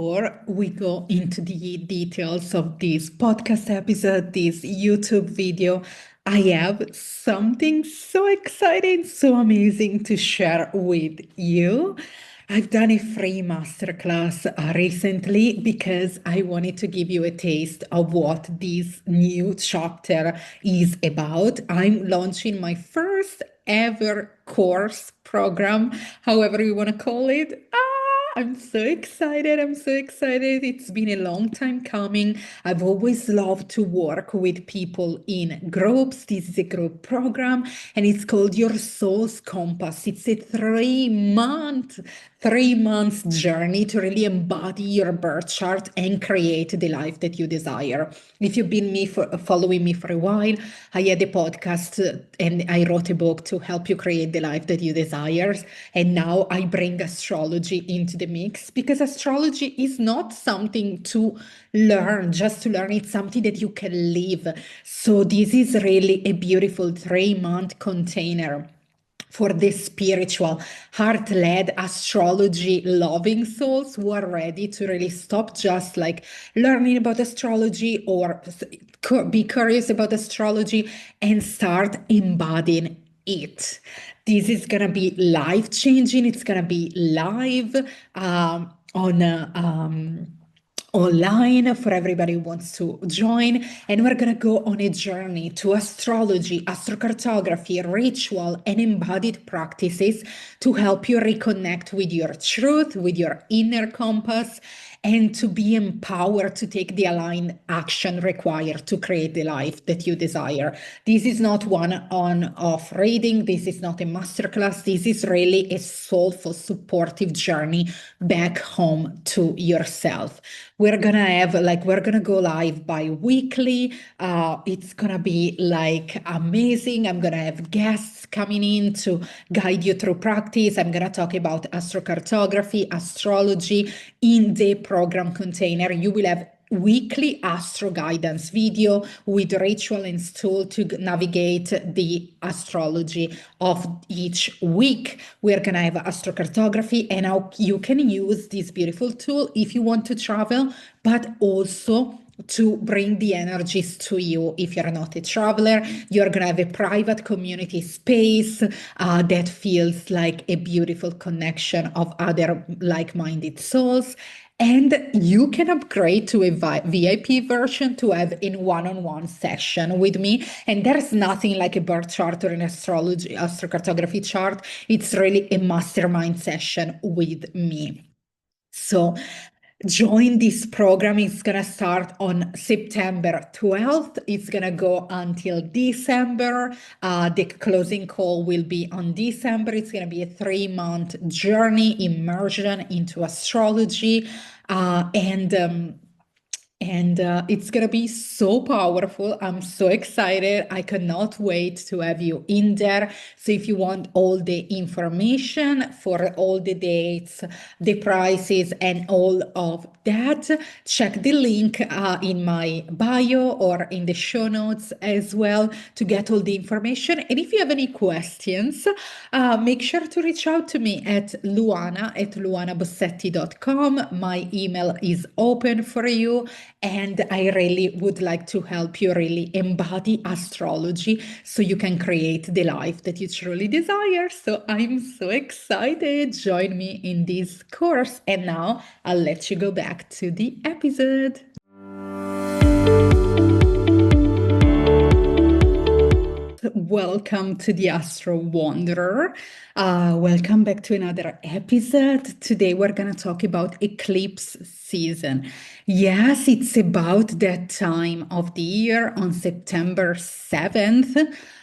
before we go into the details of this podcast episode, this YouTube video, I have something so exciting, so amazing to share with you. I've done a free masterclass recently because I wanted to give you a taste of what this new chapter is about. I'm launching my first ever course program, however you want to call it. I'm so excited. I'm so excited. It's been a long time coming. I've always loved to work with people in groups. This is a group program and it's called Your Soul's Compass. It's a 3 months journey to really embody your birth chart and create the life that you desire. If you've been following me for a while, I had a podcast and I wrote a book to help you create the life that you desire. And now I bring astrology into the mix because astrology is not something to learn, just to learn. It's something that you can live. So this is really a beautiful 3-month container for the spiritual, heart-led, astrology-loving souls who are ready to really stop just like learning about astrology or be curious about astrology and start embodying it. This is going to be life-changing. It's going to be live online for everybody who wants to join. And we're going to go on a journey to astrology, astrocartography, ritual, and embodied practices to help you reconnect with your truth, with your inner compass, and to be empowered to take the aligned action required to create the life that you desire. This is not one-off reading. This is not a masterclass. This is really a soulful, supportive journey back home to yourself. We're gonna go live bi-weekly. It's gonna be like amazing. I'm gonna have guests coming in to guide you through practice. I'm gonna talk about astrocartography, astrology in the program container. You will have weekly astro guidance video with ritual and tool to navigate the astrology of each week. We're gonna have astrocartography and how you can use this beautiful tool if you want to travel, but also to bring the energies to you. If you're not a traveler, you're gonna have a private community space that feels like a beautiful connection of other like-minded souls. And you can upgrade to a VIP version to have in one-on-one session with me. And there's nothing like a birth chart or an astrology, astrocartography chart. It's really a mastermind session with me. So join this program. It's going to start on September 12th. It's going to go until December. The closing call will be on December. It's going to be a 3-month journey, immersion into astrology. And it's going to be so powerful. I'm so excited. I cannot wait to have you in there. So if you want all the information for all the dates, the prices, and all of that, check the link in my bio or in the show notes as well to get all the information. And if you have any questions, make sure to reach out to me at luana@luanabossetti.com. My email is open for you. And I really would like to help you really embody astrology so you can create the life that you truly desire. So I'm so excited. Join me in this course. And now I'll let you go back to the episode. Welcome to the Astro Wanderer. Welcome back to another episode. Today we're going to talk about eclipse season. Yes, it's about that time of the year on September 7th.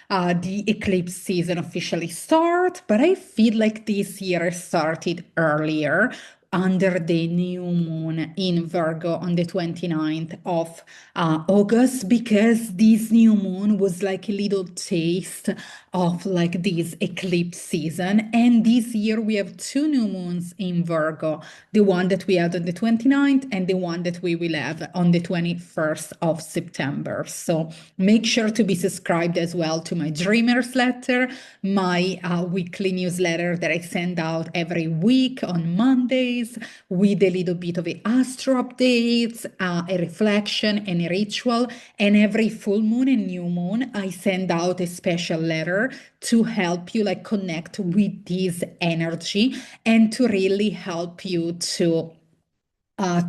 The eclipse season officially starts, but I feel like this year started earlier under the new moon in Virgo on the 29th of August, because this new moon was like a little taste of like this eclipse season. And this year we have 2 new moons in Virgo, the one that we had on the 29th and the one that we will have on the 21st of September. So make sure to be subscribed as well to my Dreamers letter, my weekly newsletter that I send out every week on Mondays. days with a little bit of a astro updates, a reflection and a ritual. And every full moon and new moon, I send out a special letter to help you like connect with this energy and to really help you to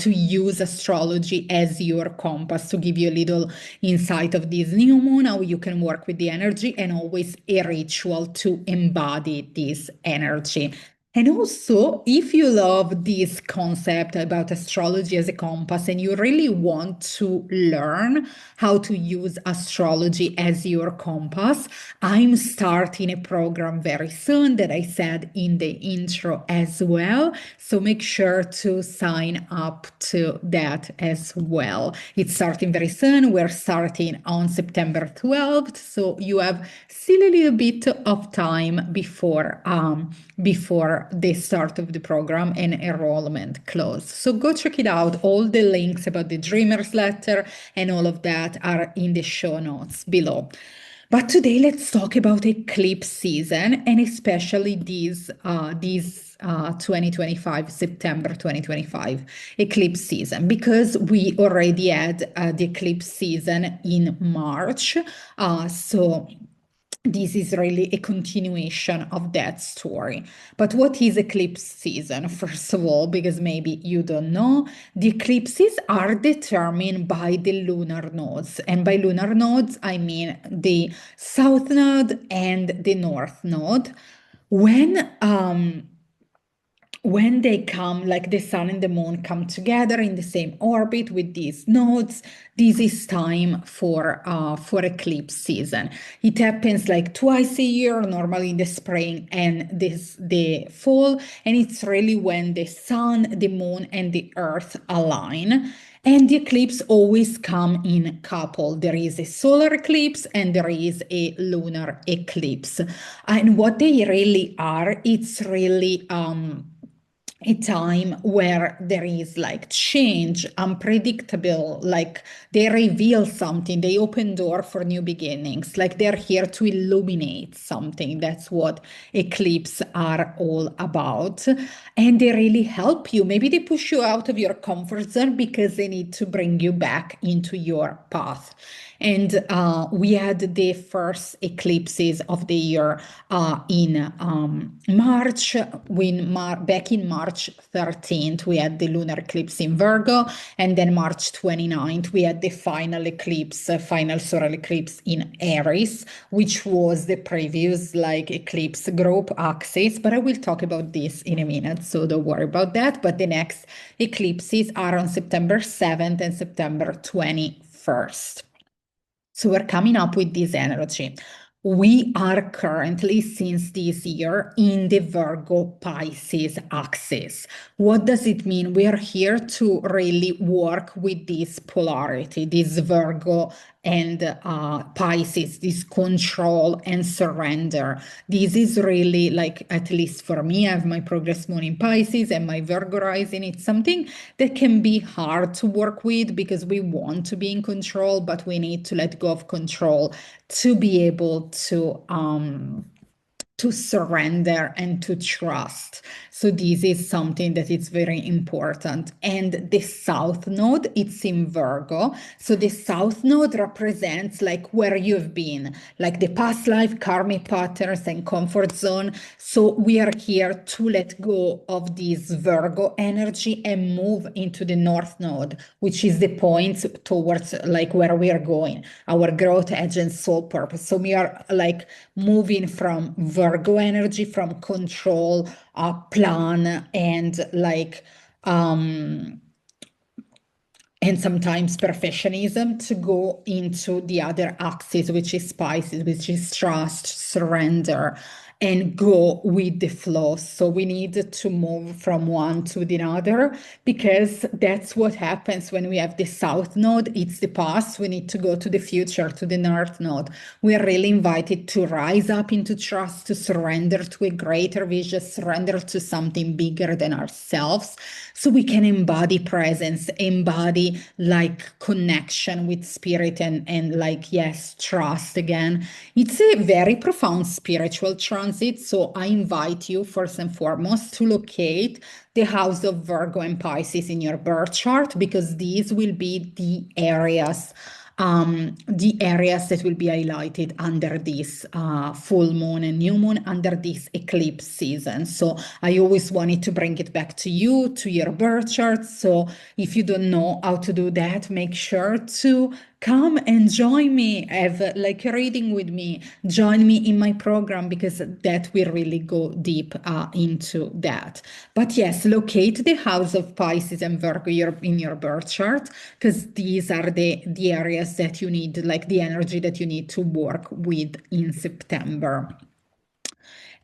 use astrology as your compass, to give you a little insight of this new moon, how you can work with the energy, and always a ritual to embody this energy. And also, if you love this concept about astrology as a compass and you really want to learn how to use astrology as your compass, I'm starting a program very soon that I said in the intro as well. So make sure to sign up to that as well. It's starting very soon. We're starting on September 12th. So you have still a little bit of time before the start of the program and enrollment close. So go check it out. All the links about the Dreamers letter and all of that are in the show notes below. But today let's talk about eclipse season, and especially these 2025, September 2025 eclipse season, because we already had the eclipse season in March. So this is really a continuation of that story. But what is eclipse season? First of all, because maybe you don't know, the eclipses are determined by the lunar nodes. And by lunar nodes, I mean the south node and the north node. When they come, like the sun and the moon come together in the same orbit with these nodes, this is time for eclipse season. It happens like twice a year, normally in the spring and the fall, and it's really when the sun, the moon, and the earth align. And the eclipse always come in couple. There is a solar eclipse and there is a lunar eclipse. And what they really are, it's really a time where there is like change, unpredictable, like they reveal something, they open door for new beginnings, like they're here to illuminate something. That's what eclipses are all about. And they really help you. Maybe they push you out of your comfort zone because they need to bring you back into your path. And we had the first eclipses of the year in March. Back in March 13th, we had the lunar eclipse in Virgo. And then March 29th, we had the final eclipse, final solar eclipse in Aries, which was the previous like eclipse group axis. But I will talk about this in a minute, so don't worry about that. But the next eclipses are on September 7th and September 21st. So we're coming up with this energy. We are currently, since this year, in the Virgo Pisces axis. What does it mean? We are here to really work with this polarity, this Virgo and Pisces, this control and surrender. This is really like, at least for me, I have my progress moon in Pisces and my Virgo rising. It's something that can be hard to work with because we want to be in control, but we need to let go of control to be able to surrender and to trust. So this is something that is very important. And the south node, it's in Virgo. So the south node represents like where you've been, like the past life, karmic patterns and comfort zone. So we are here to let go of this Virgo energy and move into the north node, which is the point towards like where we are going, our growth, edge, and soul purpose. So we are like moving from Virgo energy, from control, plan, and like and sometimes perfectionism, to go into the other axis, which is Pisces, which is trust, surrender, and go with the flow. So we need to move from one to the other because that's what happens when we have the south node. It's the past. We need to go to the future, to the north node. We are really invited to rise up into trust, to surrender to a greater vision, surrender to something bigger than ourselves, so we can embody presence, embody like connection with spirit and like, yes, trust again. It's a very profound spiritual trust. transit. So I invite you first and foremost to locate the house of Virgo and Pisces in your birth chart, because these will be the areas that will be highlighted under this full moon and new moon, under this eclipse season. So I always wanted to bring it back to you, to your birth chart. So if you don't know how to do that, make sure to come and join me, have like a reading with me, join me in my program, because that will really go deep into that. But yes, locate the house of Pisces and Virgo in your birth chart, because these are the areas that you need, like the energy that you need to work with in September.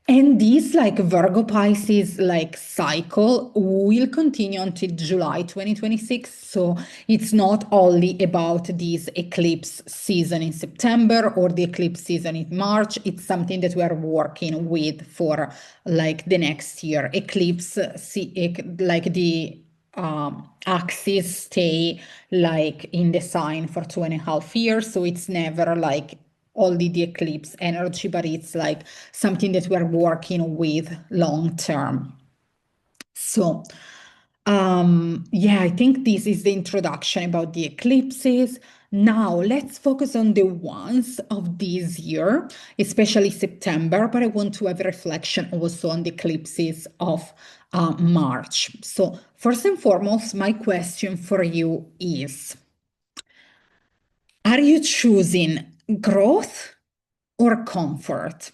And this like Virgo Pisces like cycle will continue until July 2026. So it's not only about this eclipse season in September or the eclipse season in March. It's something that we are working with for like the next year. Eclipse, like the axis stay like in the sign for 2.5 years. So it's never like only the eclipse energy, but it's like something that we're working with long term. So, yeah, I think this is the introduction about the eclipses. Now, let's focus on the ones of this year, especially September, but I want to have a reflection also on the eclipses of March. So, first and foremost, my question for you is, are you choosing growth or comfort?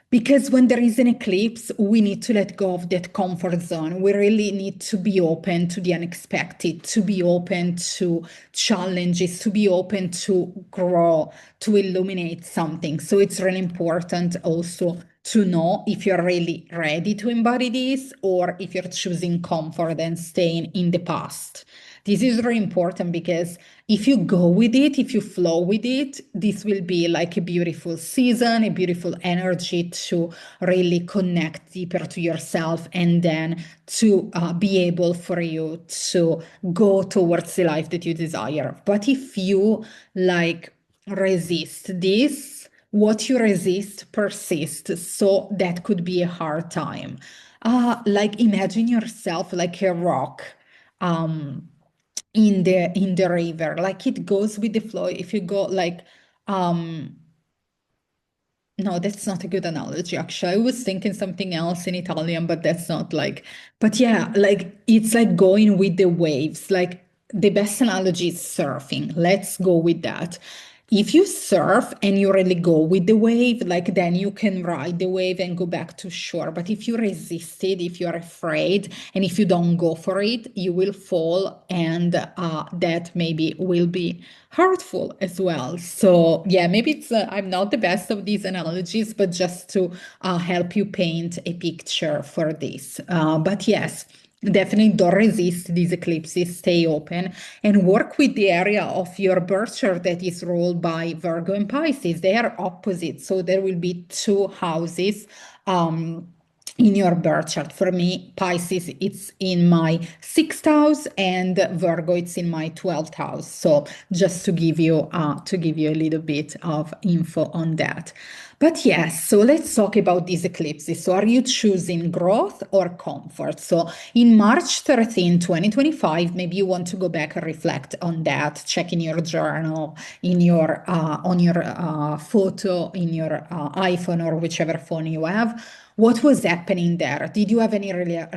Because when there is an eclipse, we need to let go of that comfort zone. We really need to be open to the unexpected, to be open to challenges, to be open to grow, to illuminate something. So it's really important also to know if you're really ready to embody this, or if you're choosing comfort and staying in the past. This is very important, because if you go with it, if you flow with it, this will be like a beautiful season, a beautiful energy to really connect deeper to yourself, and then to be able for you to go towards the life that you desire. But if you like resist this, what you resist persists. So that could be a hard time. Like imagine yourself like a rock. In the river, like it goes with the flow. If you go like no, that's not a good analogy, actually. I was thinking something else in Italian, but that's not like, but yeah, like it's like going with the waves. Like the best analogy is surfing. Let's go with that. If you surf and you really go with the wave, like then you can ride the wave and go back to shore. But if you resist it, if you're afraid, and if you don't go for it, you will fall, and that maybe will be hurtful as well. So yeah, maybe it's I'm not the best of these analogies, but just to help you paint a picture for this. But yes, definitely don't resist these eclipses. Stay open and work with the area of your birth chart that is ruled by Virgo and Pisces. They are opposite, so there will be two houses in your birth chart. For me, Pisces, it's in my 6th house, and Virgo, it's in my 12th house. So just to give you a little bit of info on that. But yes, so let's talk about these eclipses. So are you choosing growth or comfort? So in March 13, 2025, maybe you want to go back and reflect on that, check in your journal, in your on your photo, in your iPhone or whichever phone you have. What was happening there? Did you have any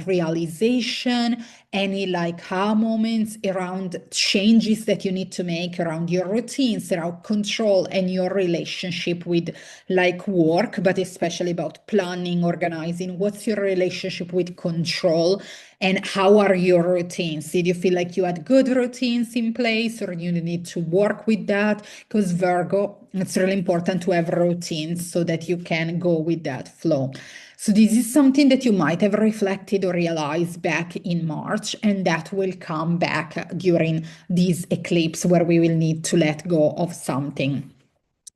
realization, any like aha moments around changes that you need to make around your routines, around control and your relationship with like work, but especially about planning, organizing? What's your relationship with control, and how are your routines? Did you feel like you had good routines in place, or you need to work with that? Because Virgo, it's really important to have routines so that you can go with that flow. So this is something that you might have reflected or realized back in March, and that will come back during this eclipse, where we will need to let go of something.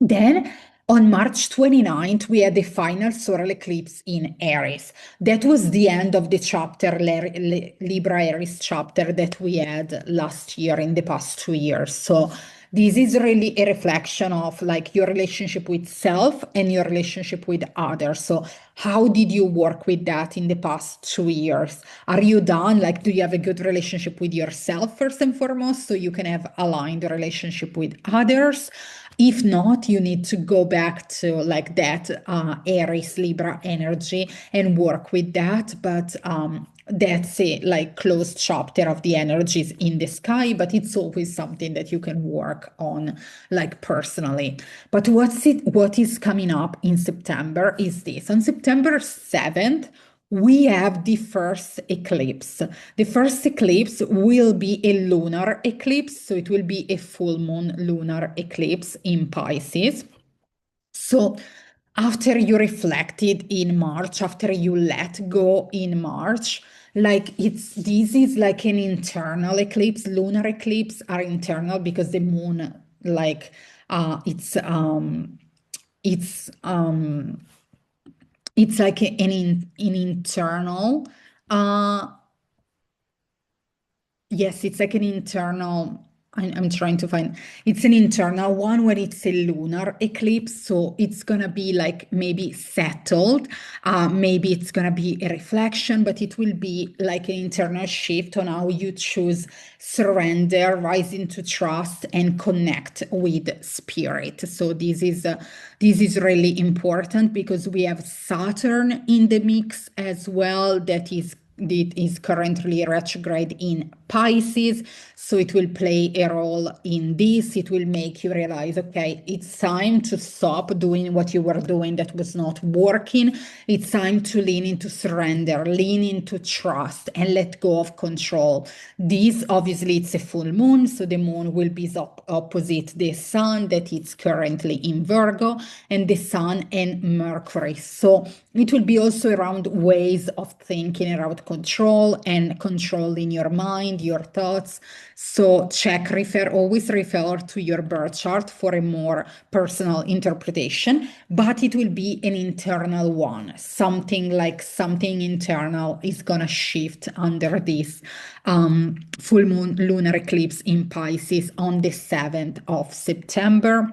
Then on March 29th, we had the final solar eclipse in Aries. That was the end of the chapter, Libra Aries chapter, that we had last year, in the past 2 years. So This is really a reflection of like your relationship with self and your relationship with others. So how did you work with that in the past 2 years? Are you done? Like, do you have a good relationship with yourself first and foremost, so you can have aligned relationship with others? If not, you need to go back to like that Aries Libra energy and work with that. But that's a like closed chapter of the energies in the sky, but it's always something that you can work on like personally. But what is coming up in September is this. On September 7th, we have the first eclipse. The first eclipse will be a lunar eclipse, so it will be a full moon lunar eclipse in Pisces. So after you reflected in March, after you let go in March, like this is like an internal eclipse. Lunar eclipse are internal because the moon, like it's it's like an internal uh yes, it's like an internal. I'm trying to find. It's an internal one where it's a lunar eclipse, so it's gonna be like maybe settled. Maybe it's gonna be a reflection, but it will be like an internal shift on how you choose surrender, rise into trust, and connect with spirit. So this is really important because we have Saturn in the mix as well. That is currently retrograde in Pisces, so it will play a role in this. It will make you realize, okay, it's time to stop doing what you were doing that was not working. It's time to lean into surrender, lean into trust, and let go of control. This obviously it's a full moon, so the moon will be opposite the sun that is currently in Virgo, and the sun and Mercury. So it will be also around ways of thinking around control and controlling your mind, your thoughts. So always refer to your birth chart for a more personal interpretation, but it will be an internal one. Something internal is going to shift under this full moon lunar eclipse in Pisces on the 7th of September.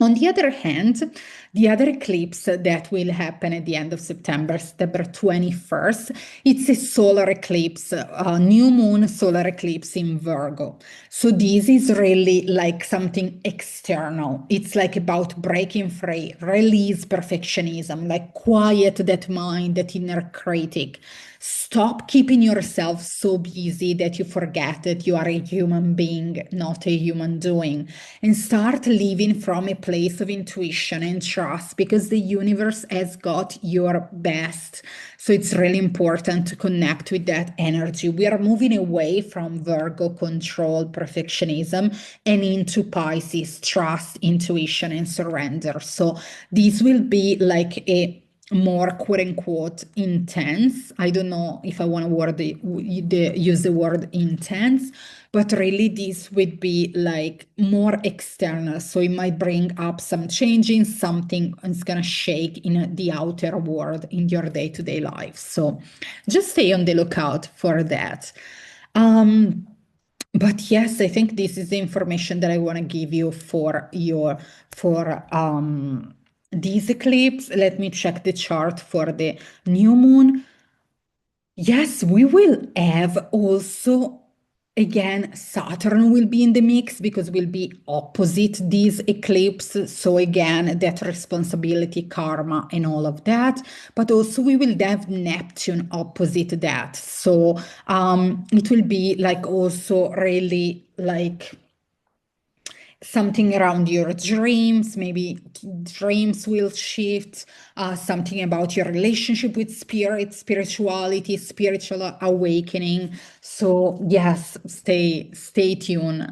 On the other hand, the other eclipse that will happen at the end of September, September 21st, it's a solar eclipse, a new moon solar eclipse in Virgo. So this is really like something external. It's like about breaking free, release perfectionism, like quiet that mind, that inner critic. Stop keeping yourself so busy that you forget that you are a human being, not a human doing, and start living from a place of intuition and trust because the universe has got your best. So it's really important to connect with that energy. We are moving away from Virgo control, perfectionism, and into Pisces, trust, intuition, and surrender. So this will be like a more quote unquote intense. I don't know if I want to use the word intense, but really this would be like more external. So it might bring up some changing, something is going to shake in the outer world in your day-to-day life. So just stay on the lookout for that. But yes, I think this is the information that I want to give you for this eclipse. Let me check the chart for the new moon. Yes, we will have also, again, Saturn will be in the mix because we'll be opposite this eclipse. So again, that responsibility, karma, and all of that. But also we will have Neptune opposite that. So it will be like also really like something around your dreams. Maybe dreams will shift, something about your relationship with spirit, spirituality, spiritual awakening. So yes, stay tuned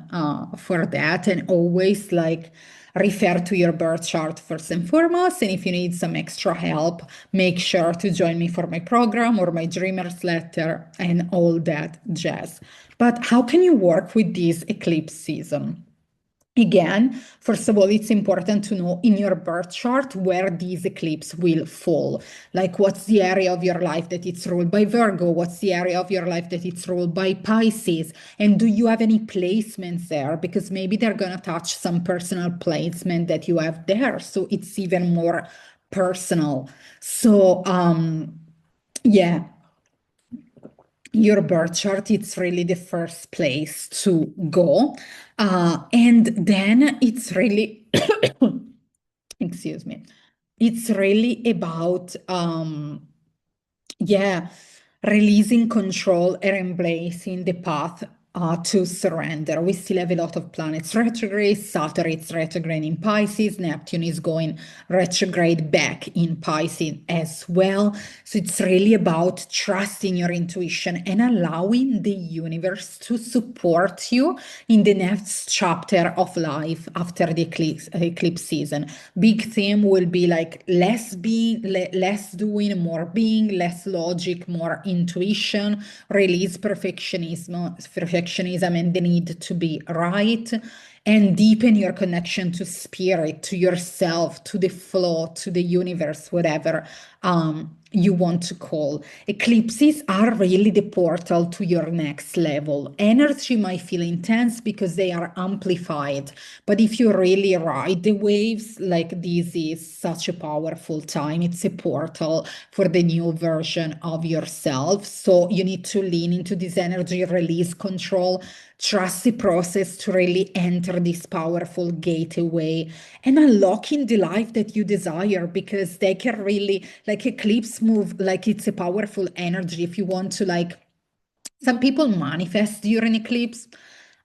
for that, and always like refer to your birth chart first and foremost. And if you need some extra help, make sure to join me for my program or my dreamers letter and all that jazz. But how can you work with this eclipse season? Again, first of all, it's important to know in your birth chart where these eclipse will fall. Like, what's the area of your life that it's ruled by Virgo? What's the area of your life that it's ruled by Pisces? And do you have any placements there? Because maybe they're going to touch some personal placement that you have there. So it's even more personal. So, yeah, your birth chart, it's really the first place to go. And then it's really, excuse me, it's really about, yeah, releasing control and embracing the path to surrender. We still have a lot of planets retrograde. Saturn is retrograde in Pisces. Neptune is going retrograde back in Pisces as well. So it's really about trusting your intuition and allowing the universe to support you in the next chapter of life after the eclipse season. Big theme will be like less being, less doing, more being, less logic, more intuition, release perfectionism and the need to be right, and deepen your connection to spirit, to yourself, to the flow, to the universe, whatever you want to call. Eclipses are really the portal to your next level. Energy might feel intense because they are amplified, but if you really ride the waves, like this is such a powerful time. It's a portal for the new version of yourself. So you need to lean into this energy, release control, trust the process to really enter this powerful gateway and unlocking the life that you desire, because they can really, like, eclipse move like it's a powerful energy. If you want to, like, some people manifest during eclipse.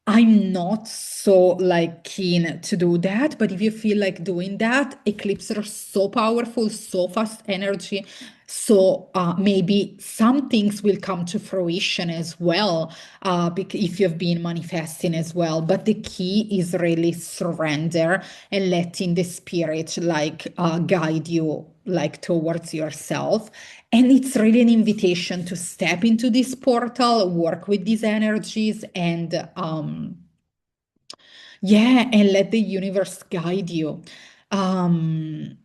I'm not so like keen to do that, but if you feel like doing that, eclipses are so powerful, so fast energy. So maybe some things will come to fruition as well, if you've been manifesting as well. But the key is really surrender and letting the spirit like guide you like towards yourself. And it's really an invitation to step into this portal, work with these energies, and yeah, and let the universe guide you. Um,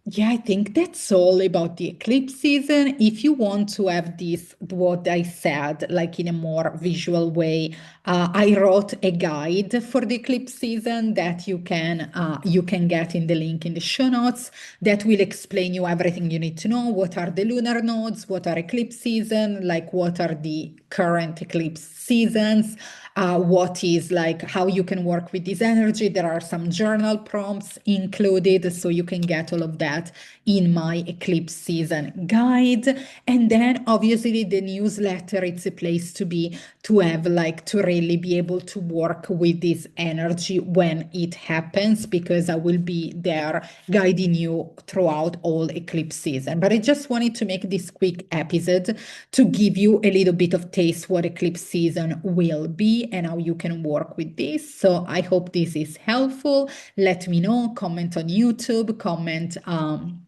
yeah, I think that's all about the eclipse season. If you want to have this, what I said, like in a more visual way, I wrote a guide for the eclipse season that you can get in the link in the show notes that will explain you everything you need to know. What are the lunar nodes? What are eclipse season? Like, what are the current eclipse seasons? What is like how you can work with this energy. There are some journal prompts included, so you can get all of that in my eclipse season guide. And then obviously the newsletter, it's a place to be, to have like to really be able to work with this energy when it happens, because I will be there guiding you throughout all eclipse season. But I just wanted to make this quick episode to give you a little bit of taste what eclipse season will be and how you can work with this. So I hope this is helpful. Let me know, comment on YouTube, comment on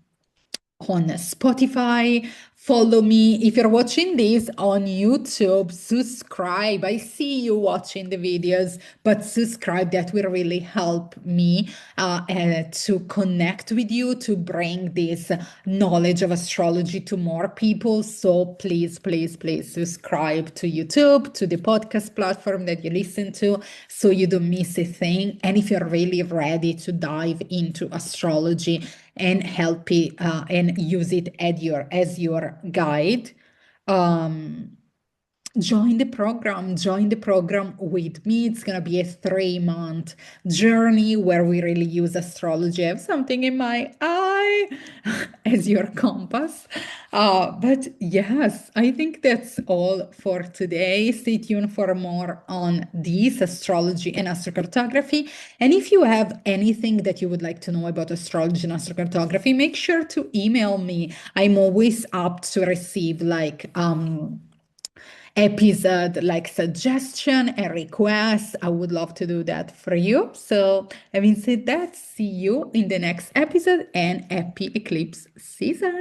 Spotify. Follow me. If you're watching this on YouTube, subscribe. I see you watching the videos, but subscribe. That will really help me to connect with you, to bring this knowledge of astrology to more people. So please, please, please subscribe to YouTube, to the podcast platform that you listen to, so you don't miss a thing. And if you're really ready to dive into astrology and help it and use it as your guide, um, join the program with me. It's going to be a 3-month journey where we really use astrology. I have something in my eye as your compass. But yes, I think that's all for today. Stay tuned for more on this astrology and astrocartography. And if you have anything that you would like to know about astrology and astrocartography, make sure to email me. I'm always up to receive like episode like suggestion and requests. I would love to do that for you. So having said that, see you in the next episode and happy eclipse season.